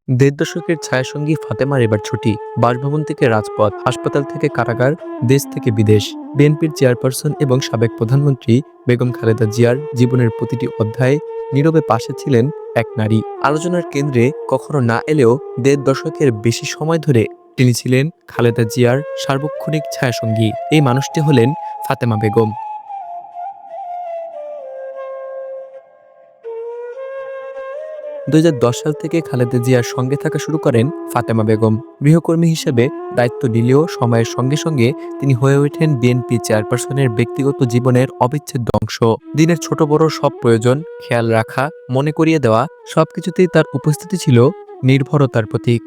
দেড় দশকের ছায়াসঙ্গী ফাতেমার এবার ছুটি। বাসভবন থেকে রাজপথ, হাসপাতাল থেকে কারাগার, দেশ থেকে বিদেশ। বিএনপির চেয়ারপারসন এবং সাবেক প্রধানমন্ত্রী বেগম খালেদা জিয়ার জীবনের প্রতিটি অধ্যায়ে নীরবে পাশে ছিলেন এক নারী। আলোচনার কেন্দ্রে কখনো না এলেও দেড় দশকের বেশি সময় ধরে তিনি ছিলেন খালেদা জিয়ার সার্বক্ষণিক ছায়াসঙ্গী। এই মানুষটি হলেন ফাতেমা বেগম। ২০১০ সাল থেকে খালেদা জিয়ার সঙ্গে থাকা শুরু করেন ফাতেমা বেগম। গৃহকর্মী হিসেবে দায়িত্ব নিলেও সময়ের সঙ্গে সঙ্গে তিনি হয়ে ওঠেন বিএনপি চেয়ারপারসনের ব্যক্তিগত জীবনের অবিচ্ছেদ্য অংশ। দিনের ছোট বড় সব প্রয়োজন খেয়াল রাখা, মনে করিয়ে দেওয়া, সবকিছুতেই তার উপস্থিতি ছিল নির্ভরতার প্রতীক।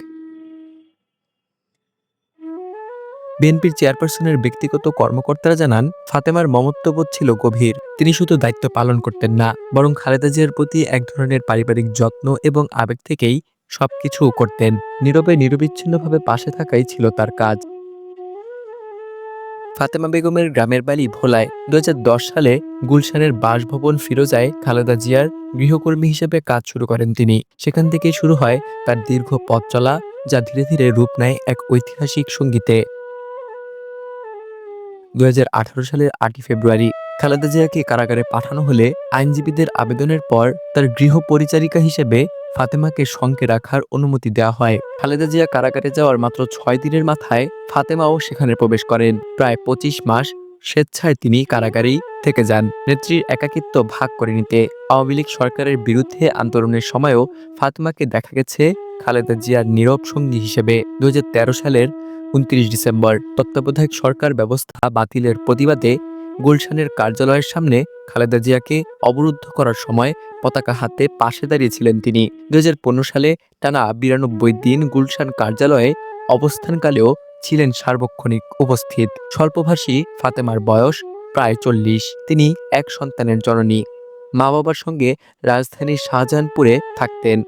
বিএনপির চেয়ারপারসনের ব্যক্তিগত কর্মকর্তারা জানান, ফাতেমার মমত্ববোধ ছিল গভীর। তিনি শুধু দায়িত্ব পালন করতেন না, বরং খালেদা জিয়ার প্রতি এক ধরনের পারিবারিক যত্ন এবং আবেগ থেকেই সবকিছু করতেন। নীরবে নিরবিচ্ছিন্নভাবে পাশে থাকাই ছিল তার কাজ। ফাতেমা বেগমের গ্রামের বাড়ি ভোলায়। ২০১০ সালে গুলশানের বাসভবন ফিরোজায় খালেদা জিয়ার গৃহকর্মী হিসেবে কাজ শুরু করেন তিনি। সেখান থেকেই শুরু হয় তার দীর্ঘ পথ চলা, যা ধীরে ধীরে রূপ নেয় এক ঐতিহাসিক সঙ্গীতে। ২০১৮ সালের ৮ ফেব্রুয়ারি খালেদা জিয়াকে কারাগারে পাঠানো হলে আইনজীবীদের আবেদনের পর তার গৃহ পরিচারিকা হিসেবে ফাতেমাকে সঙ্গে রাখার অনুমতি দেওয়া হয়। খালেদা জিয়া কারাগারে যাওয়ার মাত্র ৬ দিনের মাথায় ফাতেমাও সেখানে প্রবেশ করেন। প্রায় ২৫ মাস স্বেচ্ছায় তিনি কারাগারেই থেকে যান, নেত্রীর একাকিত্ব ভাগ করে নিতে। আওয়ামী লীগ সরকারের বিরুদ্ধে আন্দোলনের সময়ও ফাতেমাকে দেখা গেছে খালেদা জিয়ার নীরব সঙ্গী হিসেবে। ২০১৩ সালের ২৯ ডিসেম্বর তত্ত্বাবধায়ক সরকার ব্যবস্থা বাতিলের প্রতিবাদে গুলশানের কার্যালয়ের সামনে খালেদা জিয়াকে অবরুদ্ধ করার সময় পতাকা হাতে পাশে দাঁড়িয়েছিলেন তিনি। ২০১৫ সালে টানা ৯২ দিন গুলশান কার্যালয়ে অবস্থানকালেও ছিলেন সার্বক্ষণিক উপস্থিত। স্বল্পভাষী ফাতেমার বয়স প্রায় ৪০। তিনি এক সন্তানের জননী। মা বাবার সঙ্গে রাজধানীর শাহজাহানপুরে থাকতেন।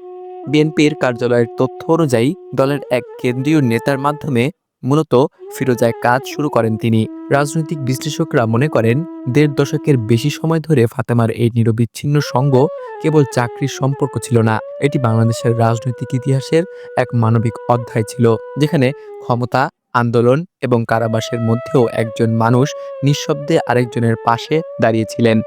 বিএনপির কার্যালয়ের তথ্য অনুযায়ী দলের এক কেন্দ্রীয় নেতার মাধ্যমে মূলত ফিরোজায় কাজ শুরু করেন তিনি। রাজনৈতিক বিশ্লেষকরা মনে করেন, দেড় দশকের বেশি সময় ধরে ফাতেমার এই নিরবিচ্ছিন্ন সঙ্গ কেবল চাকরির সম্পর্ক ছিল না, এটি বাংলাদেশের রাজনৈতিক ইতিহাসের এক মানবিক অধ্যায় ছিল, যেখানে ক্ষমতা, আন্দোলন এবং কারাবাসের মধ্যেও একজন মানুষ নিঃশব্দে আরেকজনের পাশে দাঁড়িয়েছিলেন।